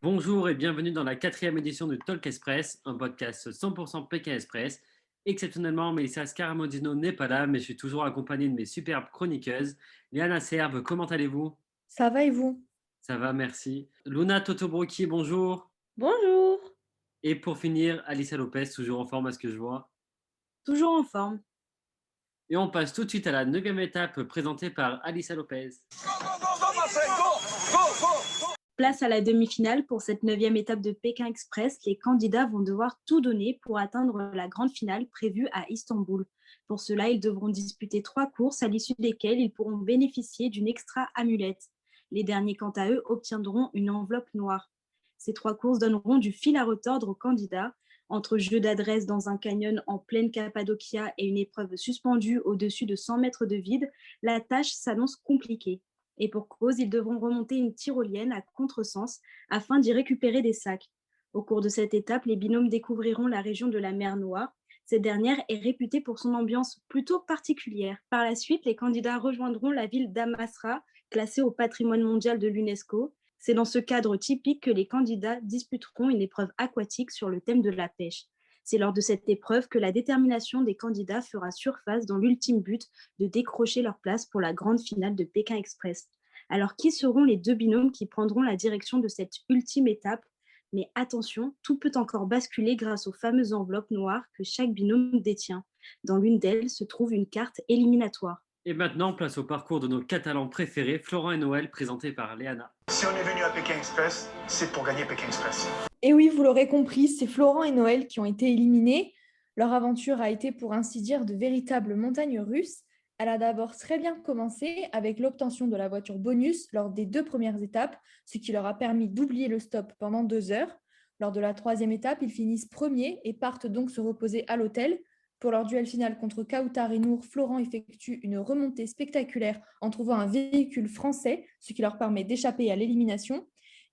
Bonjour et bienvenue dans la quatrième édition de Talk Express, un podcast 100% Pékin Express. Exceptionnellement, Mélissa Scaramodino n'est pas là, mais je suis toujours accompagné de mes superbes chroniqueuses. Liana Serve, comment allez-vous? Ça va et vous? Ça va, merci. Luna Totobroki, bonjour. Bonjour, Et pour finir, Alicia Lopez, toujours en forme à ce que je vois. toujours en forme. Et on passe tout de suite à la neuvième étape présentée par Alicia Lopez. Place à la demi-finale pour cette neuvième étape de Pékin Express. Les candidats vont devoir tout donner pour atteindre la grande finale prévue à Istanbul. Pour cela, ils devront disputer 3 courses à l'issue desquelles ils pourront bénéficier d'une extra amulette. Les derniers, quant à eux, obtiendront une enveloppe noire. Ces 3 courses donneront du fil à retordre aux candidats. Entre jeu d'adresse dans un canyon en pleine Cappadocia et une épreuve suspendue au-dessus de 100 mètres de vide, la tâche s'annonce compliquée. Et pour cause, ils devront remonter une tyrolienne à contresens afin d'y récupérer des sacs. Au cours de cette étape, les binômes découvriront la région de la mer Noire. Cette dernière est réputée pour son ambiance plutôt particulière. Par la suite, les candidats rejoindront la ville d'Amasra, classée au patrimoine mondial de l'UNESCO. C'est dans ce cadre typique que les candidats disputeront une épreuve aquatique sur le thème de la pêche. C'est lors de cette épreuve que la détermination des candidats fera surface dans l'ultime but de décrocher leur place pour la grande finale de Pékin Express. Alors, qui seront les deux binômes qui prendront la direction de cette ultime étape? Mais attention, tout peut encore basculer grâce aux fameuses enveloppes noires que chaque binôme détient. Dans l'une d'elles se trouve une carte éliminatoire. Et maintenant, place au parcours de nos Catalans préférés, Florent et Noël, présentés par Léana. Si on est venu à Pékin Express, c'est pour gagner Pékin Express. Et oui, vous l'aurez compris, c'est Florent et Noël qui ont été éliminés. Leur aventure a été, pour ainsi dire, de véritables montagnes russes. Elle a d'abord très bien commencé avec l'obtention de la voiture bonus lors des 2 premières étapes, ce qui leur a permis d'oublier le stop pendant 2 heures. Lors de la 3e étape, ils finissent premiers et partent donc se reposer à l'hôtel. Pour leur duel final contre Kautar et Nour, Florent effectue une remontée spectaculaire en trouvant un véhicule français, ce qui leur permet d'échapper à l'élimination.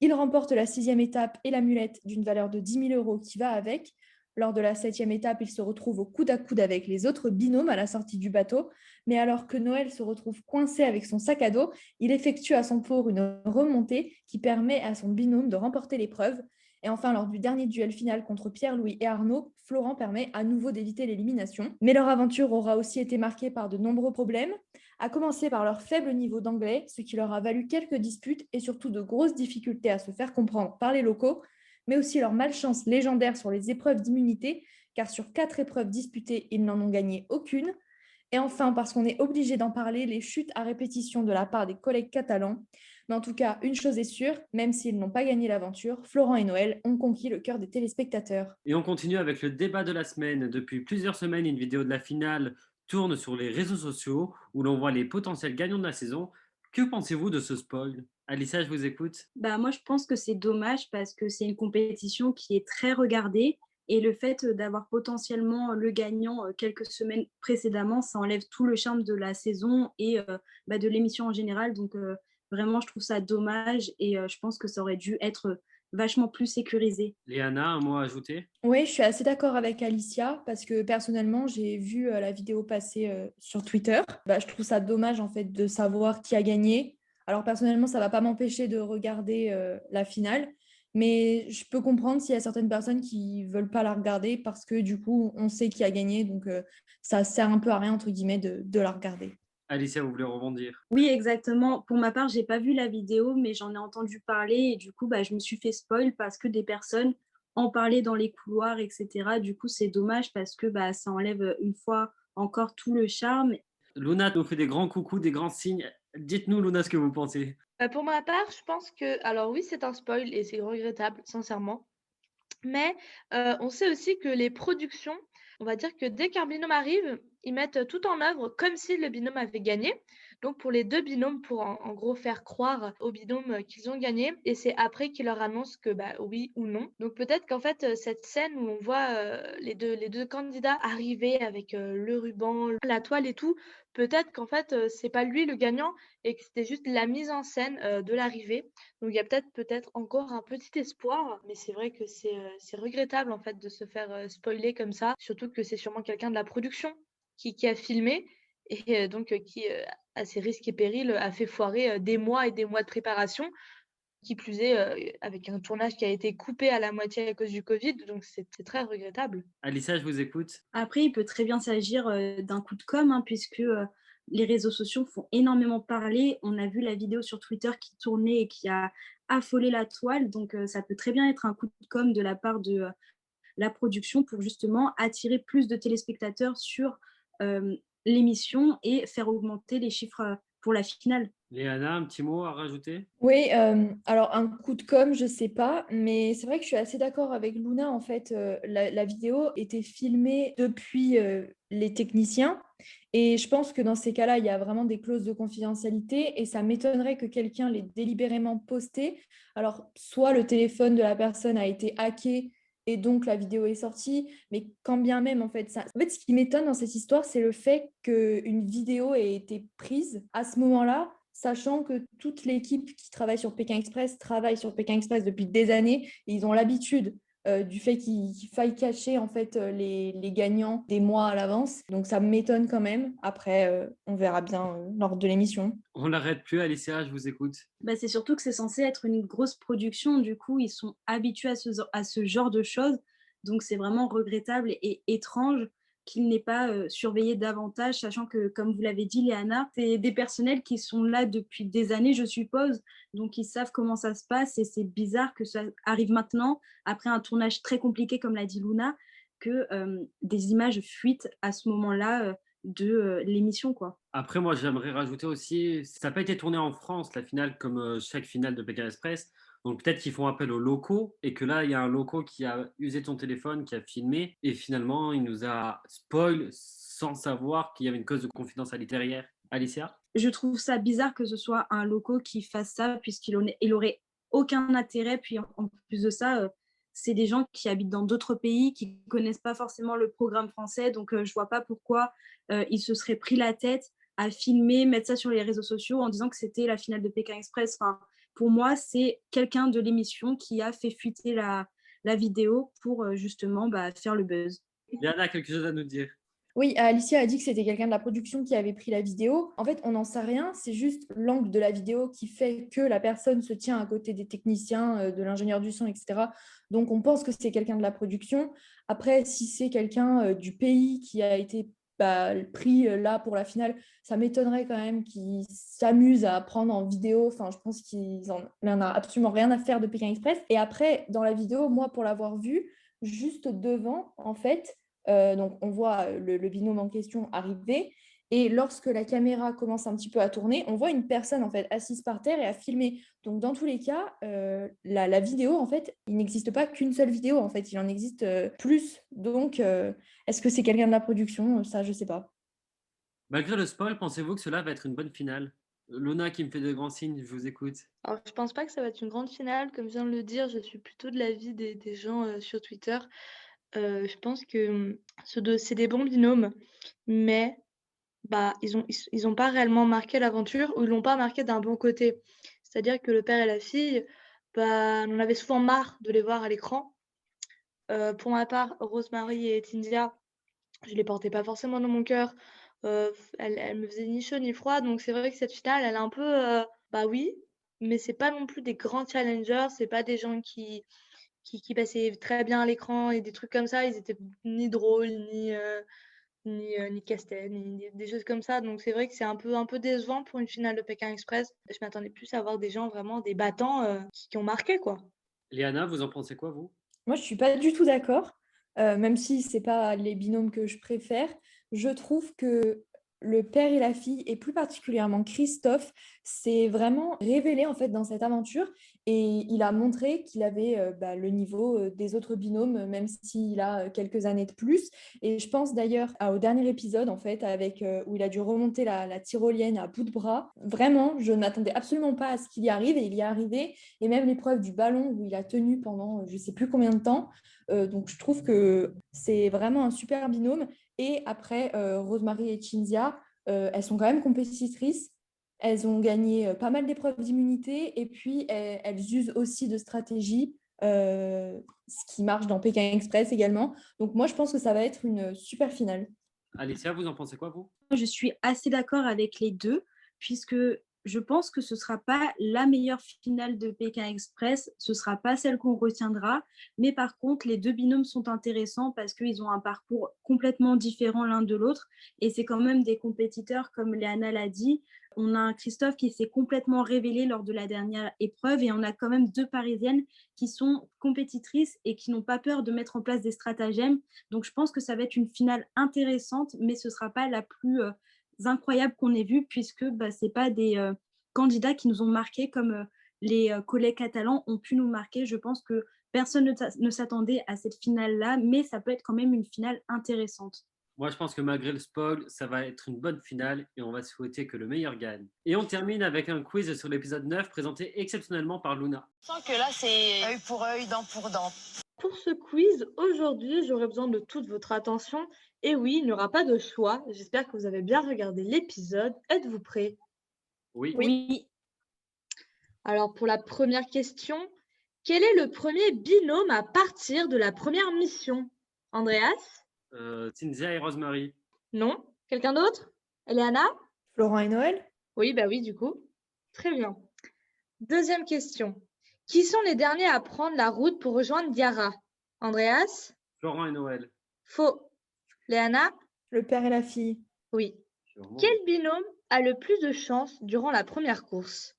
Il remporte la 6e étape et l'amulette d'une valeur de 10 000 euros qui va avec. Lors de la 7e étape, il se retrouve au coude à coude avec les autres binômes à la sortie du bateau. Mais alors que Noël se retrouve coincé avec son sac à dos, il effectue à son tour une remontée qui permet à son binôme de remporter l'épreuve. Et enfin, lors du dernier duel final contre Pierre-Louis et Arnaud, Florent permet à nouveau d'éviter l'élimination. Mais leur aventure aura aussi été marquée par de nombreux problèmes, à commencer par leur faible niveau d'anglais, ce qui leur a valu quelques disputes et surtout de grosses difficultés à se faire comprendre par les locaux, mais aussi leur malchance légendaire sur les épreuves d'immunité, car sur 4 épreuves disputées, ils n'en ont gagné aucune. Et enfin, parce qu'on est obligé d'en parler, les chutes à répétition de la part des collègues catalans. Mais en tout cas, une chose est sûre, même s'ils n'ont pas gagné l'aventure, Florent et Noël ont conquis le cœur des téléspectateurs. Et on continue avec le débat de la semaine. Depuis plusieurs semaines, une vidéo de la finale tourne sur les réseaux sociaux où l'on voit les potentiels gagnants de la saison. Que pensez-vous de ce spoil? Alicia, je vous écoute. Moi, je pense que c'est dommage parce que c'est une compétition qui est très regardée et le fait d'avoir potentiellement le gagnant quelques semaines précédemment, ça enlève tout le charme de la saison et de l'émission en général. Donc, vraiment, je trouve ça dommage et je pense que ça aurait dû être vachement plus sécurisé. Léana, un mot à ajouter? Oui, je suis assez d'accord avec Alicia parce que personnellement, j'ai vu la vidéo passer sur Twitter. Je trouve ça dommage en fait de savoir qui a gagné. Alors personnellement, ça va pas m'empêcher de regarder la finale, mais je peux comprendre s'il y a certaines personnes qui veulent pas la regarder parce que du coup, on sait qui a gagné, donc ça sert un peu à rien entre guillemets de la regarder. Alicia, vous voulez rebondir? Oui, exactement. Pour ma part, j'ai pas vu la vidéo, mais j'en ai entendu parler et du coup, je me suis fait spoil parce que des personnes en parlaient dans les couloirs, etc. Du coup, c'est dommage parce que ça enlève une fois encore tout le charme. Luna nous fait des grands coucous, des grands signes. Dites-nous, Luna, ce que vous pensez. Pour ma part, je pense que alors oui, c'est un spoil et c'est regrettable, sincèrement. Mais, on sait aussi que les productions, on va dire que dès qu'un binôme arrive, ils mettent tout en œuvre comme si le binôme avait gagné. Donc pour les 2 binômes, pour en gros faire croire aux binômes, qu'ils ont gagné et c'est après qu'ils leur annoncent que, oui ou non. Donc peut-être qu'en fait, cette scène où on voit, les deux candidats arriver avec, le ruban, la toile et tout, peut-être qu'en fait, c'est pas lui le gagnant et que c'était juste la mise en scène, de l'arrivée. Donc il y a peut-être encore un petit espoir, mais c'est vrai que c'est regrettable en fait de se faire, spoiler comme ça, surtout que c'est sûrement quelqu'un de la production qui a filmé et qui, à ses risques et périls, a fait foirer, des mois et des mois de préparation. Qui plus est, avec un tournage qui a été coupé à la moitié à cause du Covid, donc c'est très regrettable. Alicia, je vous écoute. Après, il peut très bien s'agir d'un coup de com', hein, puisque les réseaux sociaux font énormément parler. On a vu la vidéo sur Twitter qui tournait et qui a affolé la toile. Donc, ça peut très bien être un coup de com' de la part de la production pour justement attirer plus de téléspectateurs sur l'émission et faire augmenter les chiffres pour la finale. Léana, un petit mot à rajouter? Oui, alors un coup de com', je sais pas, mais c'est vrai que je suis assez d'accord avec Luna. En fait, la vidéo était filmée depuis les techniciens et je pense que dans ces cas-là, il y a vraiment des clauses de confidentialité et ça m'étonnerait que quelqu'un l'ait délibérément posté. Alors, soit le téléphone de la personne a été hacké et donc la vidéo est sortie, mais quand bien même, en fait, En fait, ce qui m'étonne dans cette histoire, c'est le fait qu'une vidéo ait été prise à ce moment-là, sachant que toute l'équipe qui travaille sur Pékin Express travaille sur Pékin Express depuis des années et ils ont l'habitude du fait qu'il faille cacher en fait les gagnants des mois à l'avance. Donc ça m'étonne quand même. Après, on verra bien lors de l'émission. On n'arrête plus, Alicia, je vous écoute. Bah, c'est surtout que c'est censé être une grosse production, du coup, ils sont habitués à ce genre de choses. Donc, c'est vraiment regrettable et étrange qu'il n'ait pas surveillé davantage, sachant que, comme vous l'avez dit, Léana, c'est des personnels qui sont là depuis des années, je suppose. Donc, ils savent comment ça se passe et c'est bizarre que ça arrive maintenant, après un tournage très compliqué, comme l'a dit Luna, que des images fuitent à ce moment-là de l'émission, quoi. Après, moi, j'aimerais rajouter aussi, ça n'a pas été tourné en France, la finale, comme chaque finale de Pékin Express. Donc peut-être qu'ils font appel aux locaux et que là, il y a un loco qui a usé de son téléphone, qui a filmé et finalement, il nous a spoil sans savoir qu'il y avait une cause de confidentialité derrière. Alicia? Je trouve ça bizarre que ce soit un loco qui fasse ça, il aurait aucun intérêt. Puis en plus de ça, c'est des gens qui habitent dans d'autres pays, qui ne connaissent pas forcément le programme français. Donc, je ne vois pas pourquoi ils se seraient pris la tête à filmer, mettre ça sur les réseaux sociaux en disant que c'était la finale de Pékin Express. Enfin, pour moi, c'est quelqu'un de l'émission qui a fait fuiter la vidéo pour justement faire le buzz. Léana a quelque chose à nous dire. Oui, Alicia a dit que c'était quelqu'un de la production qui avait pris la vidéo. En fait, on n'en sait rien. C'est juste l'angle de la vidéo qui fait que la personne se tient à côté des techniciens, de l'ingénieur du son, etc. Donc, on pense que c'est quelqu'un de la production. Après, si c'est quelqu'un du pays qui a été pris là pour la finale, ça m'étonnerait quand même qu'il s'amuse à prendre en vidéo. Enfin, je pense qu'il n'en a absolument rien à faire de Pékin Express. Et après, dans la vidéo, moi, pour l'avoir vue, juste devant, en fait, donc, on voit le binôme en question arriver. Et lorsque la caméra commence un petit peu à tourner, on voit une personne en fait assise par terre et à filmer. Donc, dans tous les cas, la vidéo, en fait, il n'existe pas qu'une seule vidéo. En fait, il en existe plus. Donc, est-ce que c'est quelqu'un de la production? Ça, je ne sais pas. Malgré le spoil, pensez-vous que cela va être une bonne finale? Luna qui me fait de grands signes, je vous écoute. Alors, je pense pas que ça va être une grande finale. Comme je viens de le dire, je suis plutôt de l'avis des gens sur Twitter. Je pense que c'est des bons binômes, mais ils ont pas réellement marqué l'aventure ou ils l'ont pas marqué d'un bon côté. C'est-à-dire que le père et la fille, on en avait souvent marre de les voir à l'écran. Pour ma part, Rosemary et Cynthia, je les portais pas forcément dans mon cœur. Elles me faisaient ni chaud ni froid, donc c'est vrai que cette finale, elle est un peu, oui, mais c'est pas non plus des grands challengers, c'est pas des gens qui passaient très bien à l'écran et des trucs comme ça. Ils étaient ni drôles, ni casse-tête, ni des choses comme ça. Donc c'est vrai que c'est un peu décevant pour une finale de Pékin Express. Je m'attendais plus à voir des gens vraiment, des battants qui ont marqué, quoi. Léana, vous en pensez quoi, vous? Moi, je ne suis pas du tout d'accord, même si ce n'est pas les binômes que je préfère. Je trouve que le père et la fille, et plus particulièrement Christophe, s'est vraiment révélé en fait dans cette aventure et il a montré qu'il avait le niveau des autres binômes, même s'il a quelques années de plus. Et je pense d'ailleurs au dernier épisode en fait, où il a dû remonter la tyrolienne à bout de bras. Vraiment, je ne m'attendais absolument pas à ce qu'il y arrive et il y est arrivé. Et même l'épreuve du ballon où il a tenu pendant je ne sais plus combien de temps. Donc je trouve que c'est vraiment un super binôme. Et après, Rosemary et Cynthia, elles sont quand même compétitrices. Elles ont gagné pas mal d'épreuves d'immunité et puis elles usent aussi de stratégie, ce qui marche dans Pékin Express également. Donc moi, je pense que ça va être une super finale. Alicia, vous en pensez quoi, vous? Je suis assez d'accord avec les deux, puisque je pense que ce ne sera pas la meilleure finale de Pékin Express, ce ne sera pas celle qu'on retiendra, mais par contre, les deux binômes sont intéressants parce qu'ils ont un parcours complètement différent l'un de l'autre et c'est quand même des compétiteurs, comme Léana l'a dit. On a un Christophe qui s'est complètement révélé lors de la dernière épreuve et on a quand même deux Parisiennes qui sont compétitrices et qui n'ont pas peur de mettre en place des stratagèmes. Donc, je pense que ça va être une finale intéressante, mais ce ne sera pas la plus incroyables qu'on ait vus, puisque ce n'est pas des candidats qui nous ont marqués comme les collègues catalans ont pu nous marquer. Je pense que personne ne s'attendait à cette finale-là, mais ça peut être quand même une finale intéressante. Moi, je pense que malgré le spoil, ça va être une bonne finale et on va souhaiter que le meilleur gagne. Et on termine avec un quiz sur l'épisode 9 présenté exceptionnellement par Luna. Je sens que là, c'est œil pour œil, dent pour dent. Pour ce quiz, aujourd'hui, j'aurai besoin de toute votre attention. Et oui, il n'y aura pas de choix. J'espère que vous avez bien regardé l'épisode. Êtes-vous prêts? Oui. Oui. Alors, pour la première question, quel est le premier binôme à partir de la première mission? Andreas? Cynthia et Rosemary. Non? Quelqu'un d'autre? Eliana? Florent et Noël? Oui, oui, du coup. Très bien. Deuxième question. Qui sont les derniers à prendre la route pour rejoindre Diarra? Andreas? Florent et Noël. Faux. Léana? Le père et la fille? Oui. Quel binôme a le plus de chance durant la première course?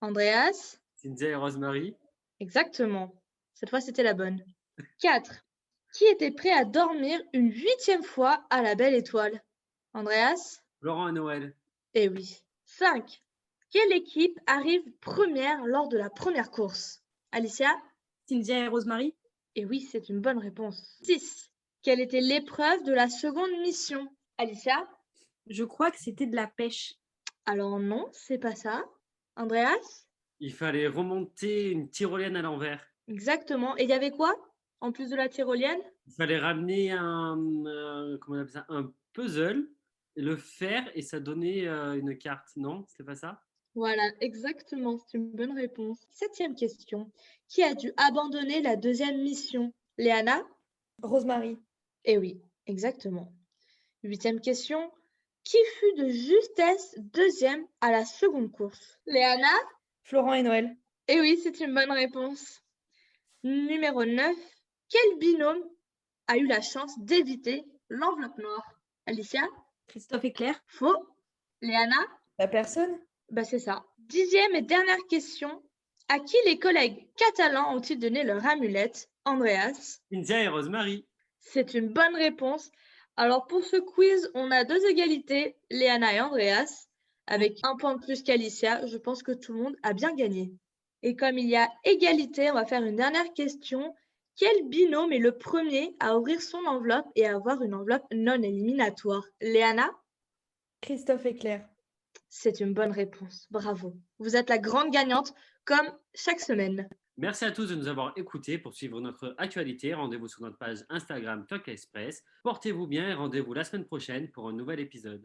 Andreas? Cynthia et Rosemary. Exactement. Cette fois, c'était la bonne. 4. Qui était prêt à dormir une 8e fois à la Belle Étoile? Andreas? Florent et Noël. Eh oui. 5. Quelle équipe arrive première lors de la première course? Alicia? Cynthia et Rosemary? Eh oui, c'est une bonne réponse. 6. Quelle était l'épreuve de la seconde mission? Alicia? Je crois que c'était de la pêche. Alors non, c'est pas ça. Andreas? Il fallait remonter une tyrolienne à l'envers. Exactement. Et il y avait quoi en plus de la tyrolienne? Il fallait ramener comment on appelle ça, un puzzle, et le faire et ça donnait une carte. Non, c'était pas ça? Voilà, exactement. C'est une bonne réponse. 7e question. Qui a dû abandonner la deuxième mission? Léana? Rosemary? Eh oui, exactement. 8e question. Qui fut de justesse deuxième à la seconde course? Léana? Florent et Noël? Eh oui, c'est une bonne réponse. Numéro 9. Quel binôme a eu la chance d'éviter l'enveloppe noire? Alicia? Christophe et Claire? Faux. Léana? La personne? C'est ça. 10e et dernière question. À qui les collègues catalans ont-ils donné leur amulette? Andreas? Cynthia et Rosemary. C'est une bonne réponse. Alors pour ce quiz, on a 2 égalités, Léana et Andreas, avec 1 point de plus qu'Alicia. Je pense que tout le monde a bien gagné. Et comme il y a égalité, on va faire une dernière question. Quel binôme est le premier à ouvrir son enveloppe et à avoir une enveloppe non éliminatoire? Léana? Christophe et Claire? C'est une bonne réponse. Bravo. Vous êtes la grande gagnante, comme chaque semaine. Merci à tous de nous avoir écoutés. Pour suivre notre actualité, rendez-vous sur notre page Instagram Talk Express. Portez-vous bien et rendez-vous la semaine prochaine pour un nouvel épisode.